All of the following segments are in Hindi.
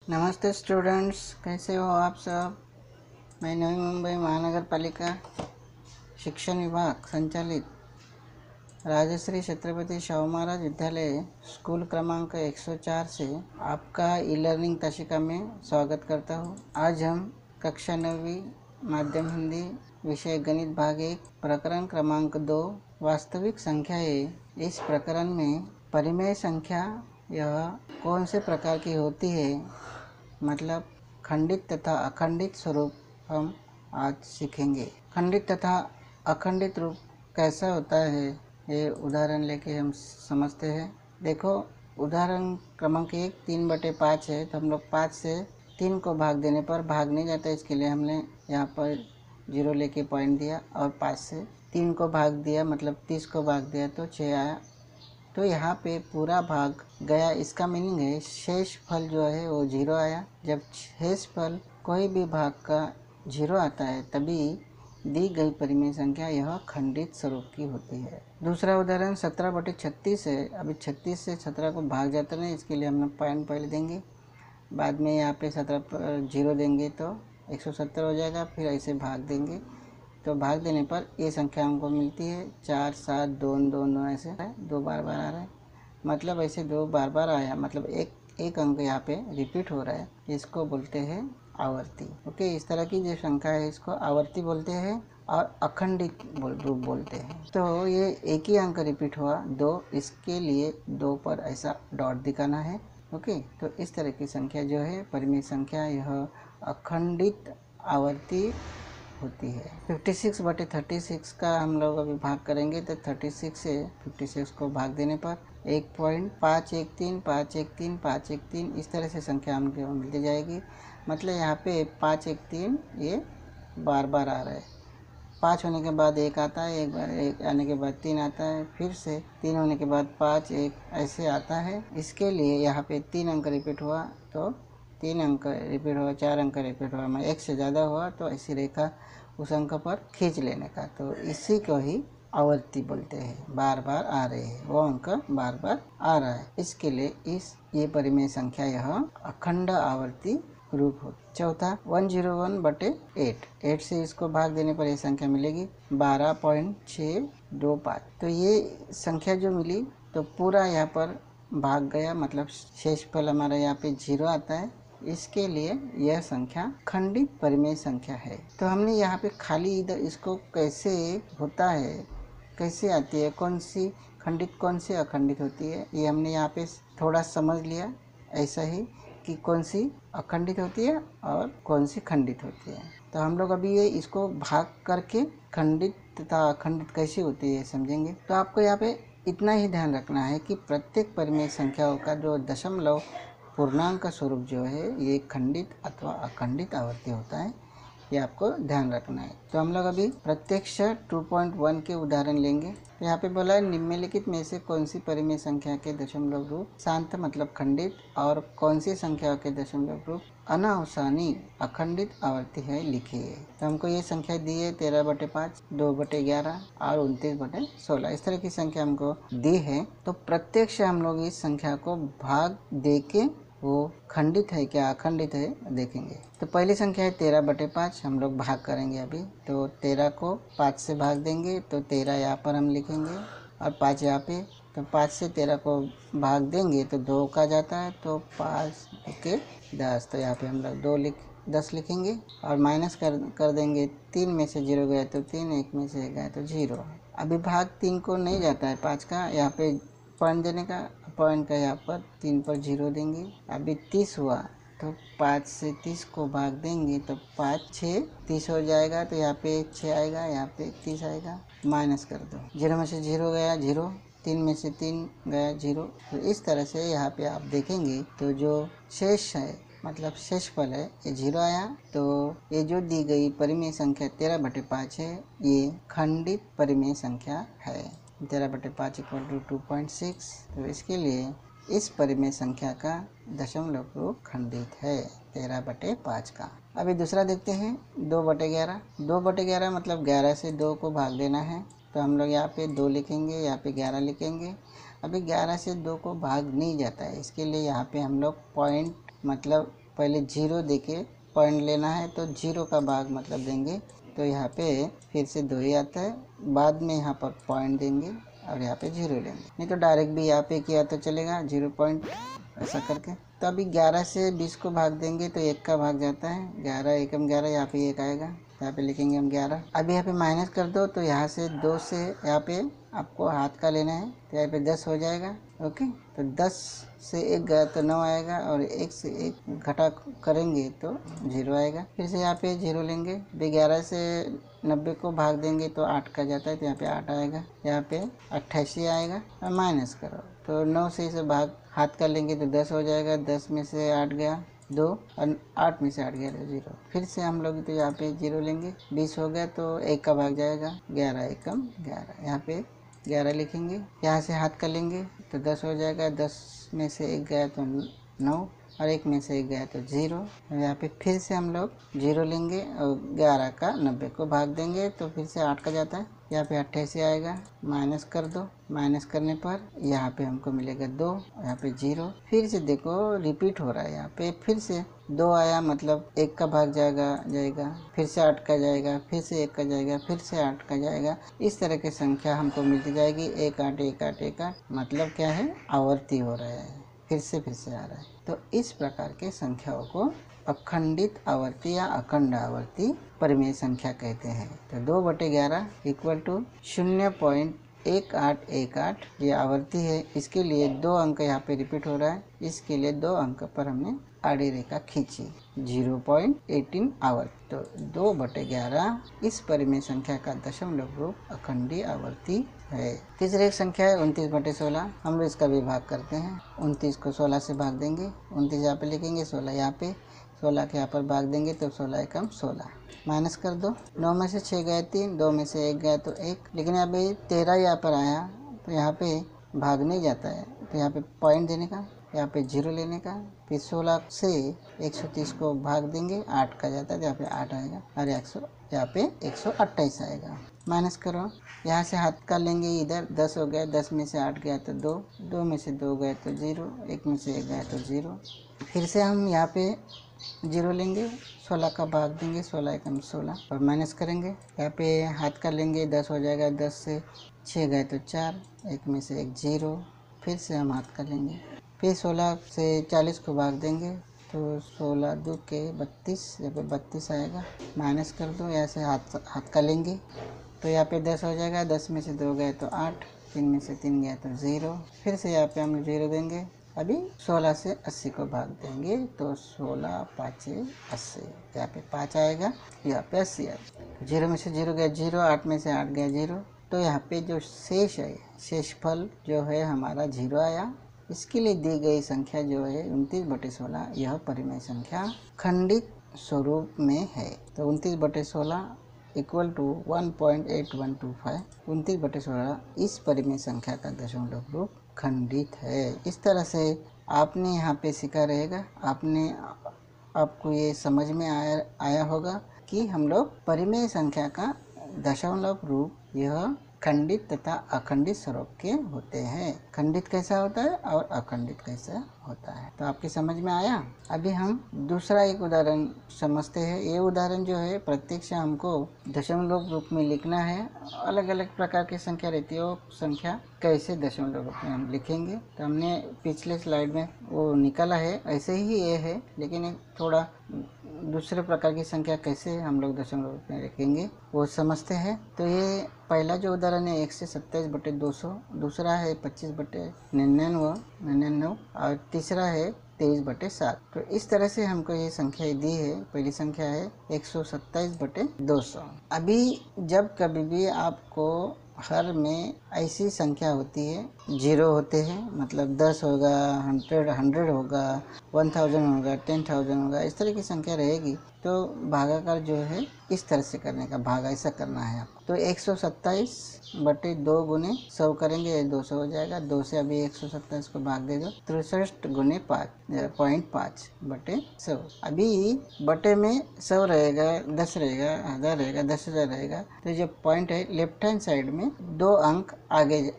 नमस्ते स्टूडेंट्स, कैसे हो आप सब। मैं नवी मुंबई महानगर पालिका शिक्षण विभाग संचालित राजश्री छत्रपति शाहू महाराज विद्यालय स्कूल क्रमांक 104 से आपका ई लर्निंग ताशिका में स्वागत करता हूँ। आज हम कक्षा 9वीं माध्यम हिंदी विषय गणित भाग 1 प्रकरण क्रमांक 2 वास्तविक संख्याएं। इस प्रकरण में परिमेय संख्या यह कौन से प्रकार की होती है, मतलब खंडित तथा अखंडित स्वरूप हम आज सीखेंगे। खंडित तथा अखंडित रूप कैसा होता है, ये उदाहरण लेके हम समझते हैं। देखो, उदाहरण क्रमांक 1 3/5 है, तो हम लोग 5 से 3 को भाग देने पर भाग नहीं जाता, इसके लिए हमने यहाँ पर 0 लेके पॉइंट दिया और 5 से 3 को भाग दिया, मतलब 30 को भाग दिया तो 6 आया। तो यहाँ पे पूरा भाग गया, इसका मीनिंग है शेष फल जो है वो 0 आया। जब शेष फल कोई भी भाग का 0 आता है तभी दी गई परिमेय संख्या यह खंडित स्वरूप की होती है। दूसरा उदाहरण 17/36 है। अभी 36 से 17 को भाग जाता नहीं, इसके लिए हम लोग पॉइंट पहले देंगे, बाद में यहाँ पे 17 पर 0 देंगे तो 170 हो जाएगा, फिर ऐसे भाग देंगे तो भाग देने पर ये संख्या हमको मिलती है 4 7 2 2 2, ऐसे है, 2 बार बार आ रहा है, मतलब ऐसे 2 बार बार आया, मतलब एक अंक यहाँ पे रिपीट हो रहा है, इसको बोलते हैं आवर्ती। ओके, इस तरह की जो संख्या है इसको आवर्ती बोलते हैं और अखंडित रूप बोलते हैं। तो ये एक ही अंक रिपीट हुआ 2, इसके लिए 2 पर ऐसा डॉट दिखाना है। ओके, तो इस तरह की संख्या जो है परिमेय संख्या यह अखंडित आवर्ती होती है। 56/36 का हम लोग अभी भाग करेंगे, तो 36 से 56 को भाग देने पर 1.513 513 513 इस तरह से संख्या हमको मिलती जाएगी। मतलब यहाँ पे 513 ये बार बार आ रहा है, 5 होने के बाद 1 आता है, एक बार 1 आने के बाद 3 आता है, फिर से 3 होने के बाद 5 1 ऐसे आता है। इसके लिए यहाँ पे 3 अंक रिपीट हुआ तो 3 अंक रिपीट हुआ, 4 अंक रिपीट हुआ, मैं 1 से ज़्यादा हुआ तो ऐसी रेखा उस अंक पर खींच लेने का, तो इसी को ही आवर्ती बोलते हैं। बार बार आ रहे हैं, वो अंक बार बार आ रहा है, इसके लिए ये परिमेय संख्या यह अखंड आवर्ती रूप हो। चौथा 101/8, 8 से इसको भाग देने पर यह संख्या मिलेगी 12.625। तो ये संख्या जो मिली तो पूरा यहाँ पर भाग गया, मतलब शेषफल हमारा यहाँ पे 0 आता है, इसके लिए यह संख्या खंडित परिमेय संख्या है। तो हमने यहाँ पे खाली इधर इसको कैसे होता है, कैसे आती है, कौन सी खंडित कौन सी अखंडित होती है, ये हमने यहाँ पे थोड़ा समझ लिया। ऐसा ही कि कौन सी अखंडित होती है और कौन सी खंडित होती है। तो हम लोग अभी ये इसको भाग करके खंडित तथा अखंडित कैसी होती है समझेंगे। तो आपको यहाँ पे इतना ही ध्यान रखना है कि प्रत्येक परिमेय संख्याओं का जो दशमलव पूर्णांक स्वरूप जो है ये खंडित अथवा अखंडित आवर्ती होता है, ये आपको ध्यान रखना है। तो हम लोग अभी प्रत्यक्ष 2.1 के उदाहरण लेंगे। तो यहाँ पे बोला है निम्नलिखित में से कौन सी परिमेय संख्या के दशमलव रूप शांत मतलब खंडित और कौन सी संख्या के दशमलव रूप अनावसानी अखंडित आवर्ती है, लिखिए। तो हमको ये संख्या दी है 13/5, 2/11 और 29/16, इस तरह की संख्या हमको दी है। तो प्रत्यक्ष हम लोग इस संख्या को भाग दे के वो खंडित है क्या अखंडित है देखेंगे। तो पहली संख्या है 13/5, हम लोग भाग करेंगे अभी। तो 13 को 5 से भाग देंगे तो 13 यहाँ पर हम लिखेंगे और 5 यहाँ पे। तो 5 से 13 को भाग देंगे तो 2 का जाता है, तो 5 के 10, तो यहाँ पे हम लोग 10 लिखेंगे और माइनस कर देंगे। 3 में से 0 गया तो 3, 1 में से गया तो 0। अभी भाग 3 को नहीं जाता है 5 का, यहाँ पे पॉइंट देने का, पॉइंट का यहाँ पर 3 पर 0 देंगे। अभी 30 हुआ तो 5 से 30 को भाग देंगे तो 5 6 30 हो जाएगा, तो यहाँ पे 6 आएगा, यहाँ पे 30 आएगा, माइनस कर दो। 0 में से 0 गया 0, 3 में से 3 गया 0। तो इस तरह से यहाँ पे आप देखेंगे तो जो शेष है मतलब शेषफल है ये 0 आया। तो ये जो दी गई परिमेय संख्या 13/5 है, ये खंडित परिमेय संख्या है। 13/5 = 2.6। तो इसके लिए इस परिमेय संख्या का दशमलव रूप खंडित है 13/5 का। अभी दूसरा देखते हैं 2/11। 2/11 मतलब 11 से 2 को भाग देना है, तो हम लोग यहाँ पे 2 लिखेंगे, यहाँ पे 11 लिखेंगे। अभी 11 से 2 को भाग नहीं जाता है, इसके लिए यहाँ पे हम लोग पॉइंट मतलब पहले 0 देके पॉइंट लेना है, तो 0 का भाग मतलब देंगे, तो यहाँ पे फिर से 2 ही आता है, बाद में यहाँ पर पॉइंट देंगे और यहाँ पे 0 लेंगे, नहीं तो डायरेक्ट भी यहाँ पे किया तो चलेगा 0 पॉइंट ऐसा करके। तो अभी 11 से 20 को भाग देंगे तो 1 का भाग जाता है, 11 एकम 11, यहाँ पे 1 आएगा, यहाँ पे लिखेंगे हम 11। अभी यहाँ पे माइनस कर दो तो यहाँ से 2 से यहाँ पे आपको हाथ का लेना है, तो यहाँ पे 10 हो जाएगा। ओके, तो 10 से 1 गया तो 9 आएगा, और 1 से 1 घटा करेंगे तो 0 आएगा। फिर से यहाँ पे 0 लेंगे, 11 से 90 को भाग देंगे तो 8 का जाता है, तो यहाँ पे 8 आएगा, यहाँ पे 88 आएगा, और माइनस करो तो 9 से इसे भाग हाथ का लेंगे तो 10 हो जाएगा, 10 में से 8 गया 2, और 8 में से 8 गया तो 0। फिर से हम लोग तो यहाँ पे 0 लेंगे, 20 हो गया तो 1 का भाग जाएगा, 11 एकम 11, यहाँ पे 11 लिखेंगे, यहाँ से हाथ का लेंगे तो 10 हो जाएगा, 10 में से 1 गया तो 9, और 1 में से 1 गया तो 0। यहाँ पे फिर से हम लोग 0 लेंगे और 11 का 90 को भाग देंगे तो फिर से 8 का जाता है, यहाँ पे 88 आएगा, माइनस कर दो, माइनस करने पर यहाँ पे हमको मिलेगा 2, यहाँ पे 0। फिर से देखो रिपीट हो रहा है, यहाँ पे फिर से 2 आया, मतलब 1 का भाग जाएगा, फिर से 8 का जाएगा, फिर से 1 का जाएगा, फिर से 8 का जाएगा। इस तरह की संख्या हमको मिलती जाएगी, 1 8 1 8 1 8, मतलब क्या है, आवर्ती हो रहा है, फिर से आ रहा है। तो इस प्रकार के संख्याओं को अखंडित आवर्ती या अखंड आवर्ती परिमेय संख्या कहते हैं। तो 2/11 इक्वल टू 0.1818, ये आवर्ती है, इसके लिए 2 अंक यहाँ पे रिपीट हो रहा है, इसके लिए 2 अंक पर हमने आड़ी रेखा खींची, 0.18 आवर्ती। तो 2/11 इस परिमेय संख्या का दशमलव रूप अखंडी आवर्ती है। तीसरी एक संख्या है 29/16, हम लोग इसका विभाग करते हैं, 29 को 16 से भाग देंगे, 29 यहाँ पे लिखेंगे, 16 यहाँ पे, 16 के यहाँ पर भाग देंगे तो 16 एकम 16, माइनस कर दो, 9 में से 6 गए 3, 2 में से 1 गया तो 1, लेकिन अभी 13 यहाँ पर आया तो यहाँ पे भाग नहीं जाता है, तो यहाँ पे पॉइंट देने का, यहाँ पे 0 लेने का, फिर 16 से 130 को भाग देंगे, 8 का जाता है तो यहाँ पे 8 आएगा, और यहाँ पे 128 आएगा, माइनस करो, यहाँ से हाथ का लेंगे, इधर 10 हो गया, 10 में से 8 गया तो 2, 2 में से 2 गए तो 0, 1 में से 1 गया तो 0। फिर से हम यहाँ पे 0 लेंगे, 16 का भाग देंगे, 16 एकम 16, और माइनस करेंगे, यहाँ पे हाथ का लेंगे, 10 हो जाएगा, 10 से 6 गए तो 4, 1 में से 1 0, फिर से हम हाथ का लेंगे, फिर 16 से 40 को भाग देंगे तो 16 2 के 32, यहाँ पे 32 आएगा, माइनस कर दो, यहाँ से हाथ का लेंगे तो यहाँ पे 10 हो जाएगा, 10 में से 2 गए तो 8, 3 में से 3 गया तो 0, फिर से यहाँ पे हम 0 देंगे, अभी 16 से 80 को भाग देंगे तो 16 5 80, यहाँ पे 5 आएगा, यहाँ पे 80 आएगा, 0 में से 0 गया 0, 8 में से 8 गया 0, तो यहाँ पे जो शेष है, शेषफल जो है हमारा 0 आया। इसके लिए दी गई संख्या जो है 29/16, यह परिमेय संख्या खंडित स्वरूप में है। तो 29/16 इक्वल टू 1.8125, 29/16 इस परिमेय संख्या का दशमलव रूप खंडित है। इस तरह से आपने यहाँ पे सीखा रहेगा, आपको ये समझ में आया होगा कि हम लोग परिमेय संख्या का दशमलव रूप यह खंडित तथा अखंडित स्वरूप के होते हैं। खंडित कैसा होता है और अखंडित कैसा होता है, तो आपकी समझ में आया। अभी हम दूसरा एक उदाहरण समझते हैं। ये उदाहरण जो है प्रत्येक से हमको दशमलव रूप में लिखना है। अलग अलग प्रकार की संख्या रहती है, वो संख्या कैसे दशमलव रूप में हम लिखेंगे, तो हमने पिछले स्लाइड में वो निकाला है, ऐसे ही ये है, लेकिन एक थोड़ा दूसरे प्रकार की संख्या कैसे हम लोग दशमलव रूप में लिखेंगे वो समझते हैं। तो ये पहला जो उदाहरण है 1 से 27/200, दूसरा है 25/99, और तीसरा है 23/7। तो इस तरह से हमको ये संख्या दी है। पहली संख्या है 127/200। अभी जब कभी भी आपको हर में ऐसी संख्या होती है, 0 होते हैं, मतलब 10 होगा, 100 होगा, 1000 होगा, 10,000 होगा, इस तरह की संख्या रहेगी, तो भागाकार जो है इस तरह से करने का, भाग ऐसा करना है आपको। तो 127/2 गुने 100 करेंगे, 200 हो जाएगा। 2 से अभी 127 को भाग दे दो, 63 गुने 5.5/100। अभी बटे में 100 रहेगा, 10 रहेगा, 1000 रहेगा, 10,000 रहेगा। तो जो पॉइंट है लेफ्ट हैंड साइड में 2 अंक आगे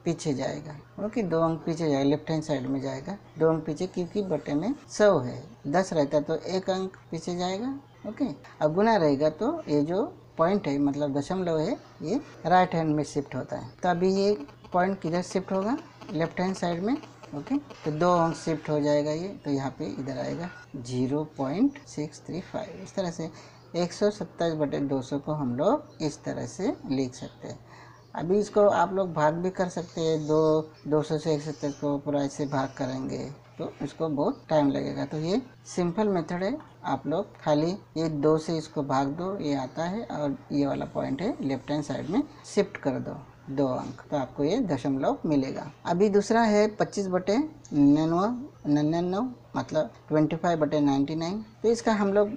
पीछे जाएगा। ओके, 2 अंक पीछे जाएगा, लेफ्ट हैंड साइड में जाएगा 2 अंक पीछे, क्योंकि बटे में 100 है। 10 रहता तो 1 अंक पीछे जाएगा। ओके, अब गुना रहेगा तो ये जो पॉइंट है मतलब दशमलव है ये राइट हैंड में शिफ्ट होता है। तो अभी ये पॉइंट किधर शिफ्ट होगा? लेफ्ट हैंड साइड में। ओके, तो 2 अंक शिफ्ट हो जाएगा ये, तो यहाँ पे इधर आएगा 0.635। इस तरह से 127/200 को हम लोग इस तरह से लिख सकते हैं। अभी इसको आप लोग भाग भी कर सकते हैं, 200 से 127 को पूरा ऐसे भाग करेंगे तो इसको बहुत टाइम लगेगा। तो ये सिंपल मेथड है, आप लोग खाली ये 2 से इसको भाग दो, ये आता है और ये वाला पॉइंट है लेफ्ट हैंड साइड में शिफ्ट कर दो 2 अंक, तो आपको ये दशमलव मिलेगा। अभी दूसरा है 25/99 मतलब 25/99। तो इसका हम लोग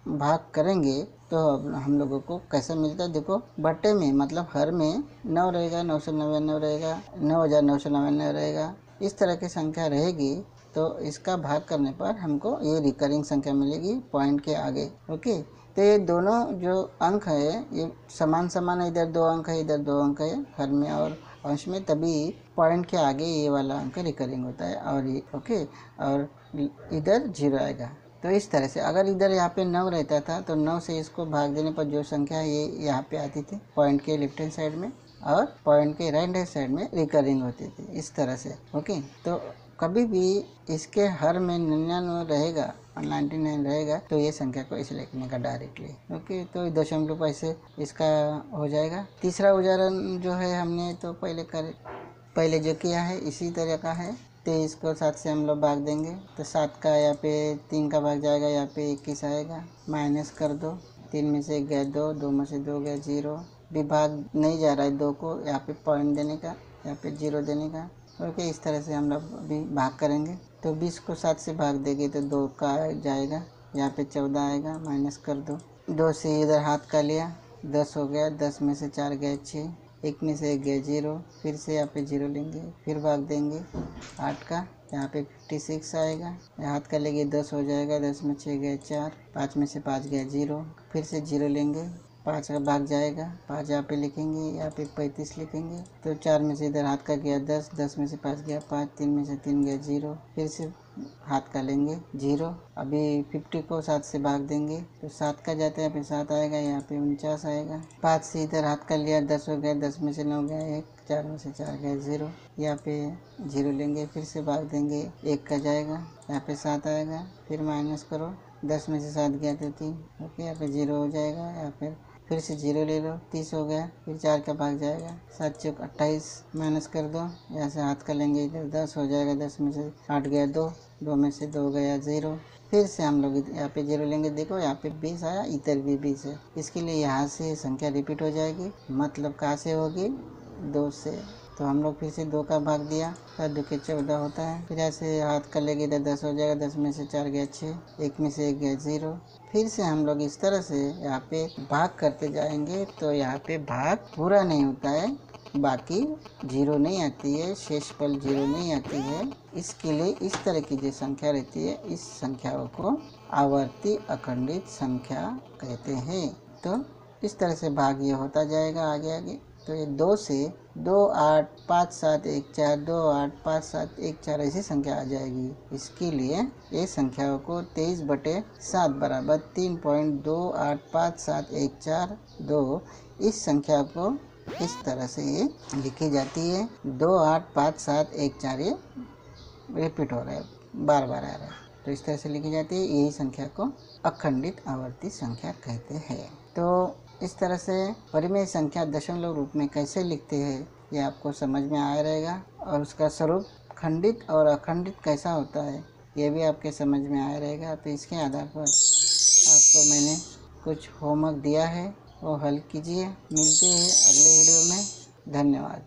भाग करेंगे तो हम लोगों को कैसा मिलता है? देखो, बटे में मतलब हर में 9 रहेगा, 999 रहेगा, 9999 रहेगा, इस तरह की संख्या रहेगी। तो इसका भाग करने पर हमको ये रिकरिंग संख्या मिलेगी पॉइंट के आगे। ओके, तो ये दोनों जो अंक है ये समान है, इधर 2 अंक है, इधर 2 अंक है हर में और अंश में, तभी पॉइंट के आगे ये वाला अंक रिकरिंग होता है और ये ओके, और इधर 0 आएगा। तो इस तरह से अगर इधर यहाँ पे 9 रहता था तो 9 से इसको भाग देने पर जो संख्या ये यहाँ पे आती थी पॉइंट के लेफ्ट हैंड साइड में और पॉइंट के राइट हैंड साइड में रिकरिंग होती थी, इस तरह से। ओके, तो कभी भी इसके हर में 99 रहेगा और 99 रहेगा तो ये संख्या को ऐसे लिखने का डायरेक्टली। ओके, तो दशमलव ऐसे इसका हो जाएगा। तीसरा उदाहरण जो है हमने तो पहले जो किया है इसी तरह का है। 23 को 7 से हम लोग भाग देंगे तो 7 का यहाँ पे 3 का भाग जाएगा, यहाँ पे 21 आएगा, माइनस कर दो, 3 में से 1 गया 2, 2 में से 2 गया 0, विभाग नहीं जा रहा है 2 को, यहाँ पे पॉइंट देने का, यहाँ पे 0 देने का। ओके, इस तरह से हम लोग अभी भाग करेंगे। तो 20 को 7 से भाग देंगे तो 2 का जाएगा, यहाँ पे 14 आएगा, माइनस कर दो, 2 से इधर हाथ का लिया 10 हो गया, 10 में से 4 गया 6, 1 में से 1 गया 0, फिर से यहाँ पे 0 लेंगे, फिर भाग देंगे 8 का, यहाँ पे 56 आएगा, हाथ का लेंगे 10 हो जाएगा, 10 में 6 गया 4, 5 में से 5 गया 0, फिर से 0 लेंगे, 5 का भाग जाएगा, 5 यहाँ पे लिखेंगे, यहाँ पे 35 लिखेंगे, तो 4 में से इधर हाथ का गया 10, 10 में से 5 गया 5, 3 में से 3 गया 0, फिर से हाथ का लेंगे 0। अभी 50 को 7 से भाग देंगे तो 7 का जाता है, यहाँ पे 7 आएगा, यहाँ पे 49 आएगा, 5 से इधर हाथ का लिया 10 हो गया, 10 में से 9 गया 1, 4 में से 4 गया 0, यहाँ पे 0 लेंगे, फिर से भाग देंगे, 1 का जाएगा, यहाँ पे 7 आएगा, फिर माइनस करो, 10 में से 7 गया तो 3, ओके, यहाँ पे 0 हो जाएगा, यहाँ पे फिर से 0 ले लो, 30 हो गया, फिर 4 का भाग जाएगा, 7 चौक 28, माइनस कर दो, यहाँ से हाथ का लेंगे इधर 10 हो जाएगा, 10 में से 8 गया 2, 2 में से 2 गया 0, फिर से हम लोग यहाँ पे 0 लेंगे, देखो यहाँ पे 20 आया, इधर भी 20 है, इसके लिए यहाँ से संख्या रिपीट हो जाएगी, मतलब कहाँ से होगी? 2 से। तो हम लोग फिर से 2 का भाग दिया, 7 2 के 14 होता है, फिर ऐसे हाथ का लेंगे इधर 10 हो जाएगा, 10 में से 4 गया 6, 1 में से 1 गया 0, फिर से हम लोग इस तरह से यहाँ पे भाग करते जाएंगे तो यहाँ पे भाग पूरा नहीं होता है, बाकी 0 नहीं आती है, शेषफल 0 नहीं आती है। इसके लिए इस तरह की जो संख्या रहती है इस संख्याओं को आवर्ती अखंडित संख्या कहते हैं। तो इस तरह से भाग ये होता जाएगा आगे आगे। तो ये 2 से 2 8 5 7 1 4 2 8 5 7 1 4 ऐसी संख्या आ जाएगी। इसके लिए ये संख्याओं को 23/7 बराबर 3.285714 इस संख्या को इस तरह से ये लिखी जाती है। 2 8 5 7 1 4 ये रिपीट हो रहा है, बार बार आ रहा है, तो इस तरह से लिखी जाती है। यही संख्या को अखंडित आवर्ती संख्या कहते हैं। तो इस तरह से परिमेय संख्या दशमलव रूप में कैसे लिखते हैं ये आपको समझ में आया रहेगा, और उसका स्वरूप खंडित और अखंडित कैसा होता है ये भी आपके समझ में आया रहेगा। तो इसके आधार पर आपको मैंने कुछ होमवर्क दिया है, वो हल कीजिए। मिलते हैं अगले वीडियो में। धन्यवाद।